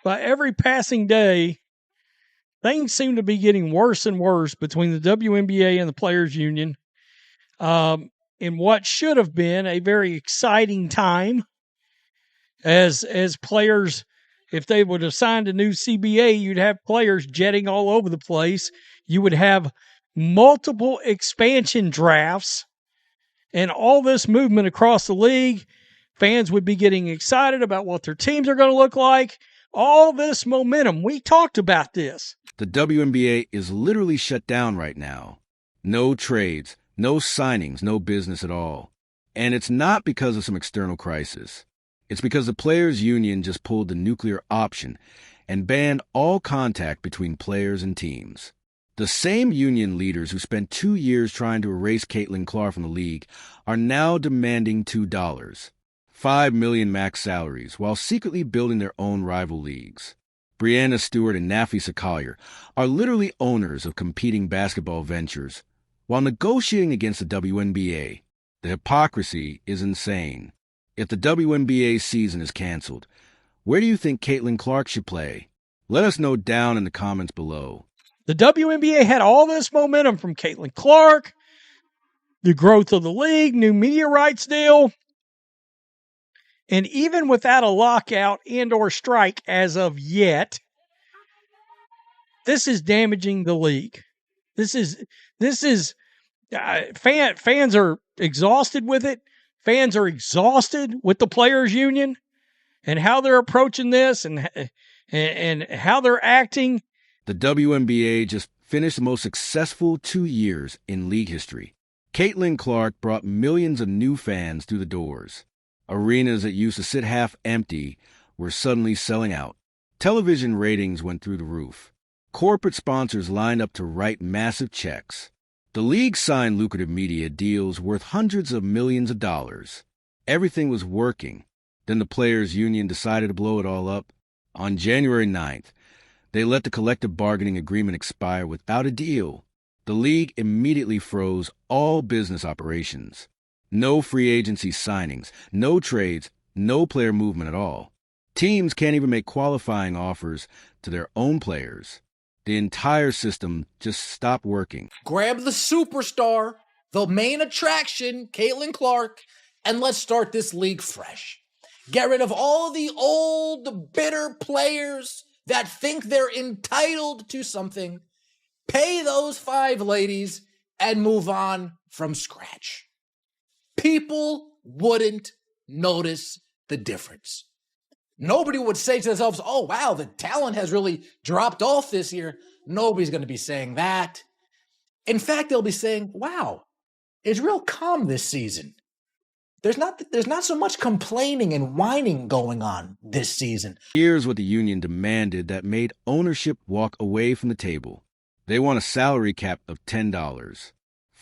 by every passing day, things seem to be getting worse and worse between the WNBA and the Players Union. In what should have been a very exciting time, as players, if they would have signed a new CBA, you'd have players jetting all over the place. You would have multiple expansion drafts and all this movement across the league. Fans would be getting excited about what their teams are going to look like. All this momentum. We talked about this. The WNBA is literally shut down right now. No trades, no signings, no business at all. And it's not because of some external crisis. It's because the Players Union just pulled the nuclear option and banned all contact between players and teams. The same union leaders who spent 2 years trying to erase Caitlin Clark from the league are now demanding $2, $5 million max salaries, while secretly building their own rival leagues. Brianna Stewart and Nafi Sakalyer are literally owners of competing basketball ventures, while negotiating against the WNBA. The hypocrisy is insane. If the WNBA season is canceled, where do you think Caitlin Clark should play? Let us know down in the comments below. The WNBA had all this momentum from Caitlin Clark, the growth of the league, new media rights deal, and even without a lockout and or strike as of yet, this is damaging the league. This is fans are exhausted with it. Fans are exhausted with the Players Union and how they're approaching this and how they're acting. The WNBA just finished the most successful 2 years in league history. Caitlin Clark brought millions of new fans through the doors. Arenas that used to sit half empty were suddenly selling out. Television ratings went through the roof. Corporate sponsors lined up to write massive checks. The league signed lucrative media deals worth hundreds of millions of dollars. Everything was working. Then the Players Union decided to blow it all up. On January 9th, they let the collective bargaining agreement expire without a deal. The league immediately froze all business operations. No free agency signings, no trades, no player movement at all. Teams can't even make qualifying offers to their own players. The entire system just stopped working. Grab the superstar, the main attraction, Caitlin Clark, and let's start this league fresh. Get rid of all the old, bitter players that think they're entitled to something. Pay those 5 ladies and move on from scratch. People wouldn't notice the difference. Nobody would say to themselves, oh, wow, the talent has really dropped off this year. Nobody's going to be saying that. In fact, they'll be saying, wow, it's real calm this season. There's not so much complaining and whining going on this season. Here's what the union demanded that made ownership walk away from the table. They want a salary cap of $10,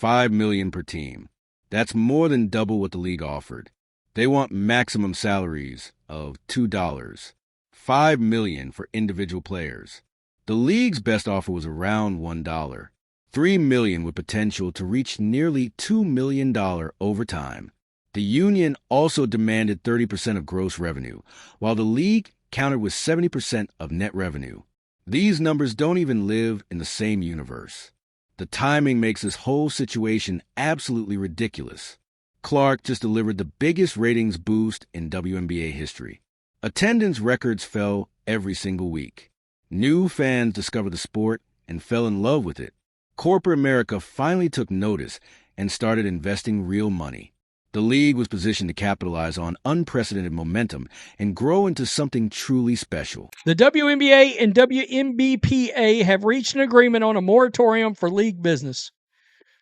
$5 million per team. That's more than double what the league offered. They want maximum salaries of $2, $5 million for individual players. The league's best offer was around $1, $3 million with potential to reach nearly $2 million over time. The union also demanded 30% of gross revenue, while the league countered with 70% of net revenue. These numbers don't even live in the same universe. The timing makes this whole situation absolutely ridiculous. Clark just delivered the biggest ratings boost in WNBA history. Attendance records fell every single week. New fans discovered the sport and fell in love with it. Corporate America finally took notice and started investing real money. The league was positioned to capitalize on unprecedented momentum and grow into something truly special. The WNBA and WNBPA have reached an agreement on a moratorium for league business.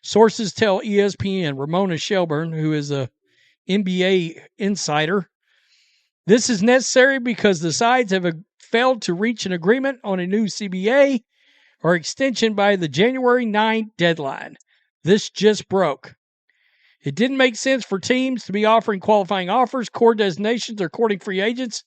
Sources tell ESPN, Ramona Shelburne, who is a NBA insider, this is necessary because the sides have failed to reach an agreement on a new CBA or extension by the January 9th deadline. This just broke. It didn't make sense for teams to be offering qualifying offers, core designations, or courting free agents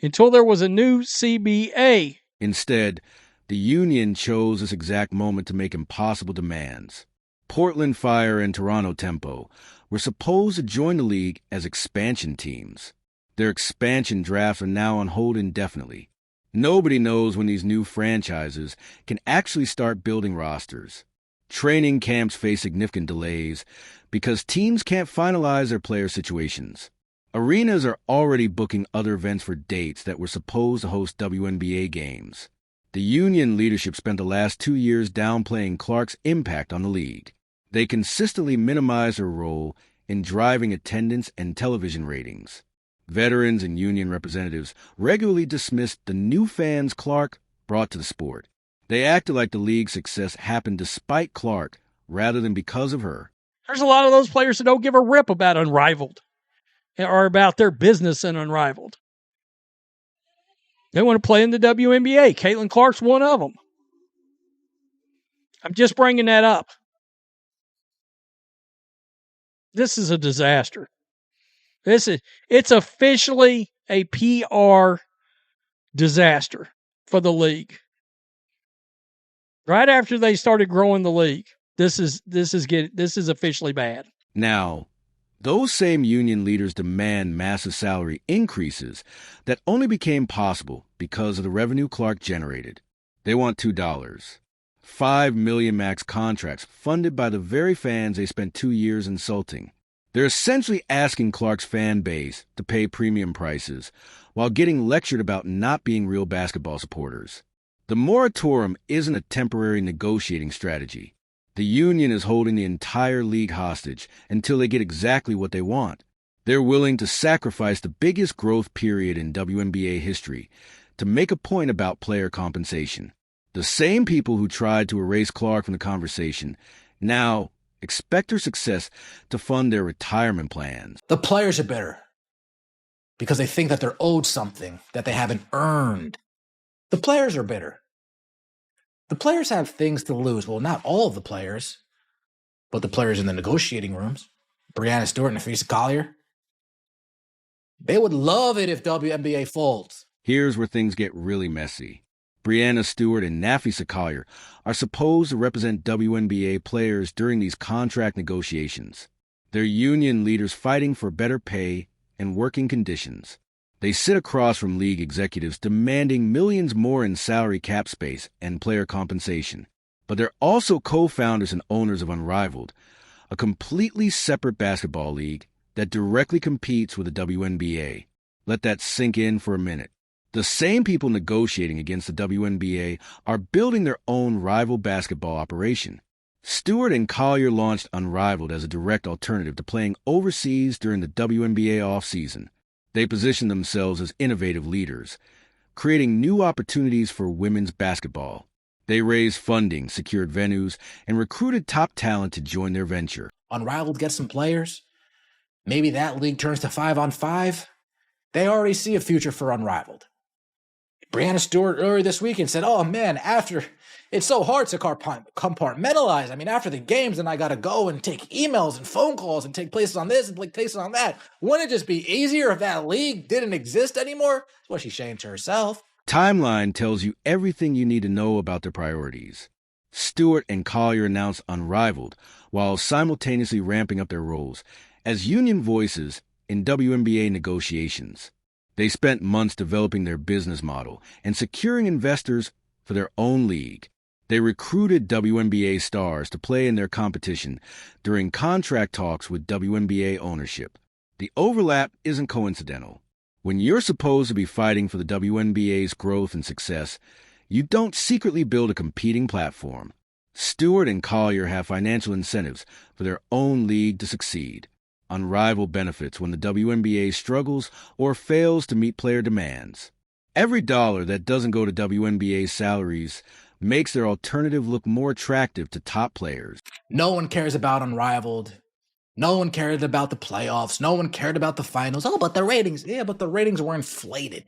until there was a new CBA. Instead, the union chose this exact moment to make impossible demands. Portland Fire and Toronto Tempo were supposed to join the league as expansion teams. Their expansion drafts are now on hold indefinitely. Nobody knows when these new franchises can actually start building rosters. Training camps face significant delays because teams can't finalize their player situations. Arenas are already booking other events for dates that were supposed to host WNBA games. The union leadership spent the last 2 years downplaying Clark's impact on the league. They consistently minimize her role in driving attendance and television ratings. Veterans and union representatives regularly dismissed the new fans Clark brought to the sport. They acted like the league's success happened despite Clark rather than because of her. There's a lot of those players that don't give a rip about Unrivaled or about their business in Unrivaled. They want to play in the WNBA. Caitlin Clark's one of them. I'm just bringing that up. This is a disaster. It's officially a PR disaster for the league. Right after they started growing the league, this is officially bad. Now, those same union leaders demand massive salary increases that only became possible because of the revenue Clark generated. They want $2. $5 million max contracts funded by the very fans they spent 2 years insulting. They're essentially asking Clark's fan base to pay premium prices while getting lectured about not being real basketball supporters. The moratorium isn't a temporary negotiating strategy. The union is holding the entire league hostage until they get exactly what they want. They're willing to sacrifice the biggest growth period in WNBA history to make a point about player compensation. The same people who tried to erase Clark from the conversation now expect her success to fund their retirement plans. The players are bitter because they think that they're owed something that they haven't earned. The players are bitter. The players have things to lose. Well, not all of the players, but the players in the negotiating rooms, Breanna Stewart and Nafisa Collier, they would love it if WNBA folds. Here's where things get really messy. Breanna Stewart and Nafisa Collier are supposed to represent WNBA players during these contract negotiations. They're union leaders fighting for better pay and working conditions. They sit across from league executives demanding millions more in salary cap space and player compensation. But they're also co-founders and owners of Unrivaled, a completely separate basketball league that directly competes with the WNBA. Let that sink in for a minute. The same people negotiating against the WNBA are building their own rival basketball operation. Stewart and Collier launched Unrivaled as a direct alternative to playing overseas during the WNBA offseason. They position themselves as innovative leaders, creating new opportunities for women's basketball. They raised funding, secured venues, and recruited top talent to join their venture. Unrivaled gets some players. Maybe that league turns to 5-on-5. They already see a future for Unrivaled. Breanna Stewart earlier this weekend said, oh man, it's so hard to compartmentalize. I mean, after the games, then I got to go and take emails and phone calls and take places on this and take places on that. Wouldn't it just be easier if that league didn't exist anymore? That's what she's saying to herself. Timeline tells you everything you need to know about their priorities. Stewart and Collier announced Unrivaled while simultaneously ramping up their roles as union voices in WNBA negotiations. They spent months developing their business model and securing investors for their own league. They recruited WNBA stars to play in their competition during contract talks with WNBA ownership. The overlap isn't coincidental. When you're supposed to be fighting for the WNBA's growth and success, you don't secretly build a competing platform. Stewart and Collier have financial incentives for their own league to succeed. Unrivaled benefits when the WNBA struggles or fails to meet player demands. Every dollar that doesn't go to WNBA salaries makes their alternative look more attractive to top players. No one cares about Unrivaled. No one cared about the playoffs. No one cared about the finals. Oh, but the ratings. Yeah, but the ratings were inflated.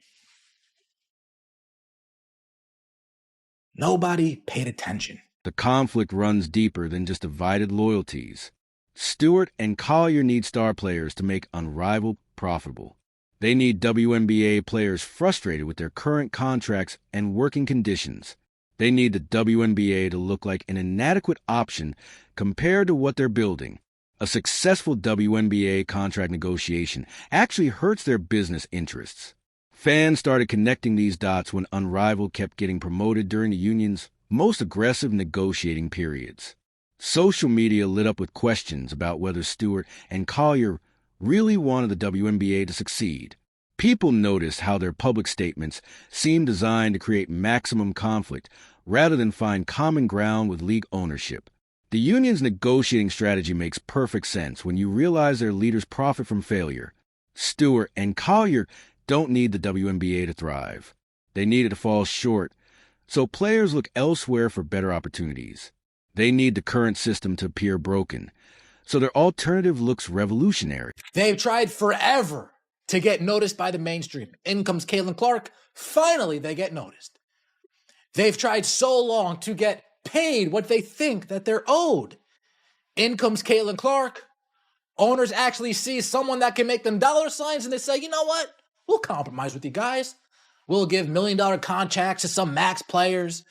Nobody paid attention. The conflict runs deeper than just divided loyalties. Stewart and Collier need star players to make Unrivaled profitable. They need WNBA players frustrated with their current contracts and working conditions. They need the WNBA to look like an inadequate option compared to what they're building. A successful WNBA contract negotiation actually hurts their business interests. Fans started connecting these dots when Unrivaled kept getting promoted during the union's most aggressive negotiating periods. Social media lit up with questions about whether Stewart and Collier really wanted the WNBA to succeed. People noticed how their public statements seemed designed to create maximum conflict rather than find common ground with league ownership. The union's negotiating strategy makes perfect sense when you realize their leaders profit from failure. Stewart and Collier don't need the WNBA to thrive. They need it to fall short, so players look elsewhere for better opportunities. They need the current system to appear broken, so their alternative looks revolutionary. They've tried forever to get noticed by the mainstream. In comes Caitlin Clark. Finally, they get noticed. They've tried so long to get paid what they think that they're owed. In comes Caitlin Clark. Owners actually see someone that can make them dollar signs and they say, you know what? We'll compromise with you guys. We'll give $1 million contracts to some max players,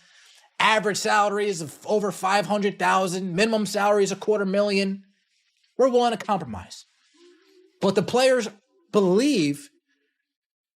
average salaries of over $500,000, minimum salaries $250,000. We're willing to compromise. But the players believe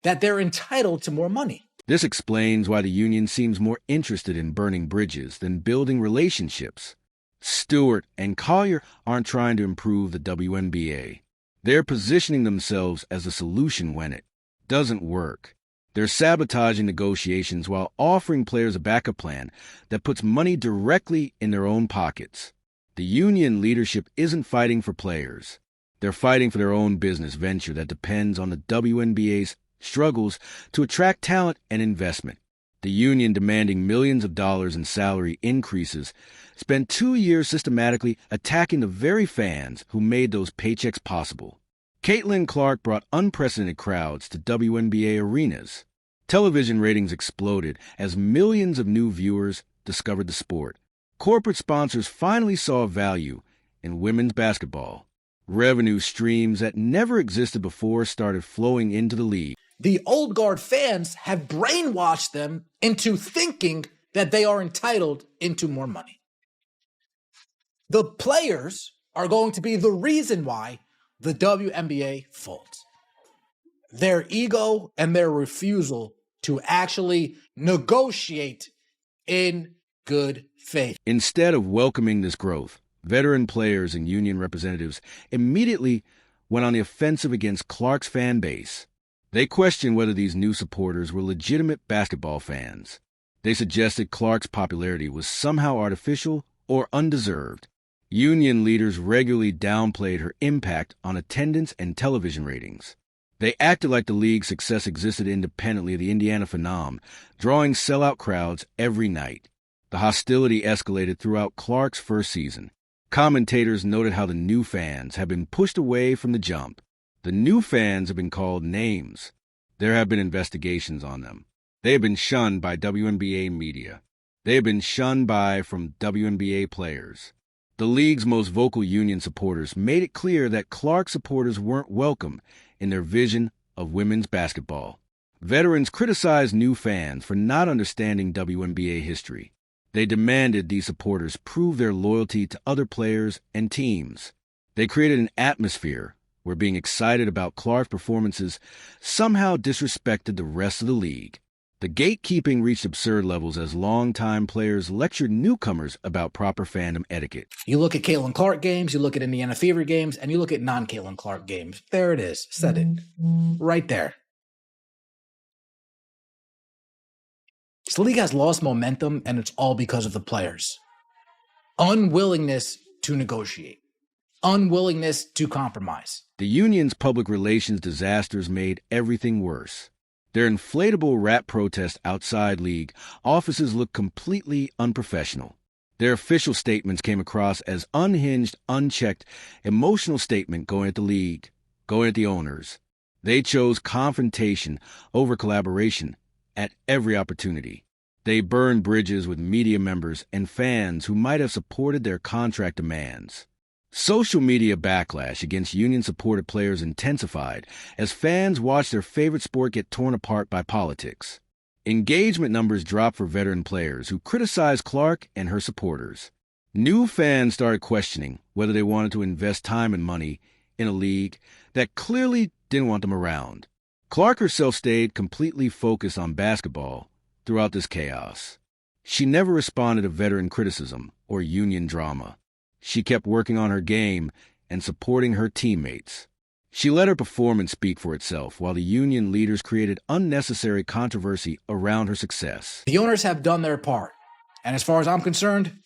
that they're entitled to more money. This explains why the union seems more interested in burning bridges than building relationships. Stewart and Collier aren't trying to improve the WNBA. They're positioning themselves as a solution when it doesn't work. They're sabotaging negotiations while offering players a backup plan that puts money directly in their own pockets. The union leadership isn't fighting for players. They're fighting for their own business venture that depends on the WNBA's struggles to attract talent and investment. The union, demanding millions of dollars in salary increases, spent 2 years systematically attacking the very fans who made those paychecks possible. Caitlin Clark brought unprecedented crowds to WNBA arenas. Television ratings exploded as millions of new viewers discovered the sport. Corporate sponsors finally saw value in women's basketball. Revenue streams that never existed before started flowing into the league. The old guard fans have brainwashed them into thinking that they are entitled into more money. The players are going to be the reason why the WNBA folds. Their ego and their refusal to actually negotiate in good faith. Instead of welcoming this growth, veteran players and union representatives immediately went on the offensive against Clark's fan base. They questioned whether these new supporters were legitimate basketball fans. They suggested Clark's popularity was somehow artificial or undeserved. Union leaders regularly downplayed her impact on attendance and television ratings. They acted like the league's success existed independently of the Indiana Phenom, drawing sellout crowds every night. The hostility escalated throughout Clark's first season. Commentators noted how the new fans have been pushed away from the jump. The new fans have been called names. There have been investigations on them. They have been shunned by WNBA media. They have been shunned from WNBA players. The league's most vocal union supporters made it clear that Clark supporters weren't welcome in their vision of women's basketball. Veterans criticized new fans for not understanding WNBA history. They demanded these supporters prove their loyalty to other players and teams. They created an atmosphere where being excited about Clark's performances somehow disrespected the rest of the league. The gatekeeping reached absurd levels as longtime players lectured newcomers about proper fandom etiquette. You look at Caitlin Clark games, you look at Indiana Fever games, and you look at non-Caitlin Clark games. There it is. Said it. Right there. This league has lost momentum, and it's all because of the players. Unwillingness to negotiate. Unwillingness to compromise. The union's public relations disasters made everything worse. Their inflatable rap protest outside league offices looked completely unprofessional. Their official statements came across as unhinged, unchecked, emotional statement going at the league, going at the owners. They chose confrontation over collaboration at every opportunity. They burned bridges with media members and fans who might have supported their contract demands. Social media backlash against union-supported players intensified as fans watched their favorite sport get torn apart by politics. Engagement numbers dropped for veteran players who criticized Clark and her supporters. New fans started questioning whether they wanted to invest time and money in a league that clearly didn't want them around. Clark herself stayed completely focused on basketball throughout this chaos. She never responded to veteran criticism or union drama. She kept working on her game and supporting her teammates. She let her performance speak for itself while the union leaders created unnecessary controversy around her success. The owners have done their part. And as far as I'm concerned,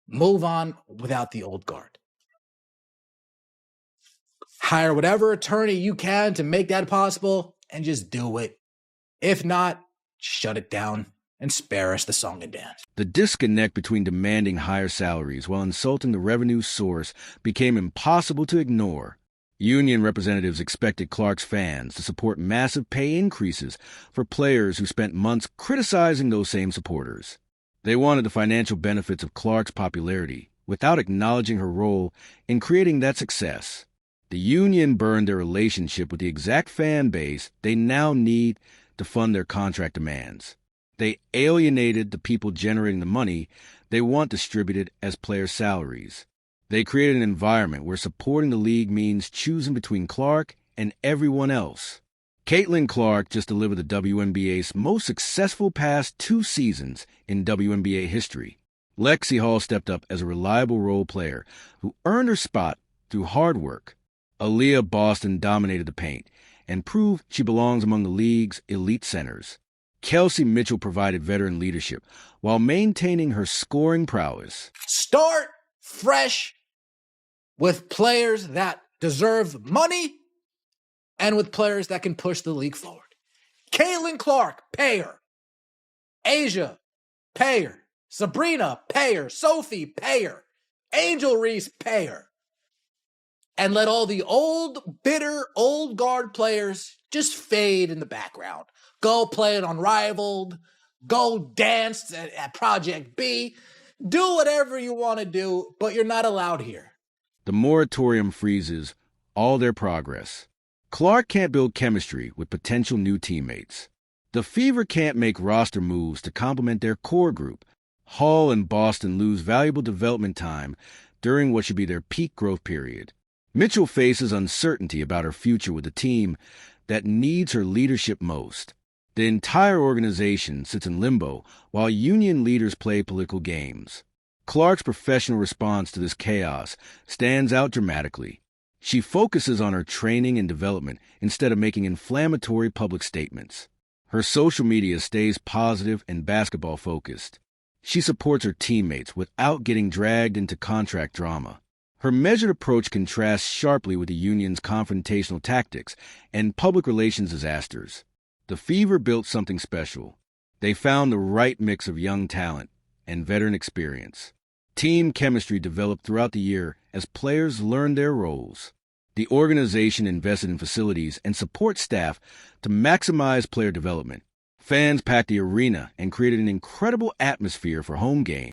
move on without the old guard. Hire whatever attorney you can to make that possible and just do it. If not, shut it down and spare us the song and dance. The disconnect between demanding higher salaries while insulting the revenue source became impossible to ignore. Union representatives expected Clark's fans to support massive pay increases for players who spent months criticizing those same supporters. They wanted the financial benefits of Clark's popularity without acknowledging her role in creating that success. The union burned their relationship with the exact fan base they now need to fund their contract demands. They alienated the people generating the money they want distributed as player salaries. They created an environment where supporting the league means choosing between Clark and everyone else. Caitlin Clark just delivered the WNBA's most successful past 2 seasons in WNBA history. Lexi Hall stepped up as a reliable role player who earned her spot through hard work. Aaliyah Boston dominated the paint and proved she belongs among the league's elite centers. Kelsey Mitchell provided veteran leadership while maintaining her scoring prowess. Start fresh with players that deserve money and with players that can push the league forward. Caitlin Clark, pay her. Asia, pay her. Sabrina, pay her. Sophie, pay her. Angel Reese, pay her. And let all the old, bitter, old guard players just fade in the background. Go play it Unrivaled. Go dance at Project B. Do whatever you want to do, but you're not allowed here. The moratorium freezes all their progress. Clark can't build chemistry with potential new teammates. The Fever can't make roster moves to complement their core group. Hall and Boston lose valuable development time during what should be their peak growth period. Mitchell faces uncertainty about her future with a team that needs her leadership most. The entire organization sits in limbo while union leaders play political games. Clark's professional response to this chaos stands out dramatically. She focuses on her training and development instead of making inflammatory public statements. Her social media stays positive and basketball-focused. She supports her teammates without getting dragged into contract drama. Her measured approach contrasts sharply with the union's confrontational tactics and public relations disasters. The Fever built something special. They found the right mix of young talent and veteran experience. Team chemistry developed throughout the year as players learned their roles. The organization invested in facilities and support staff to maximize player development. Fans packed the arena and created an incredible atmosphere for home games.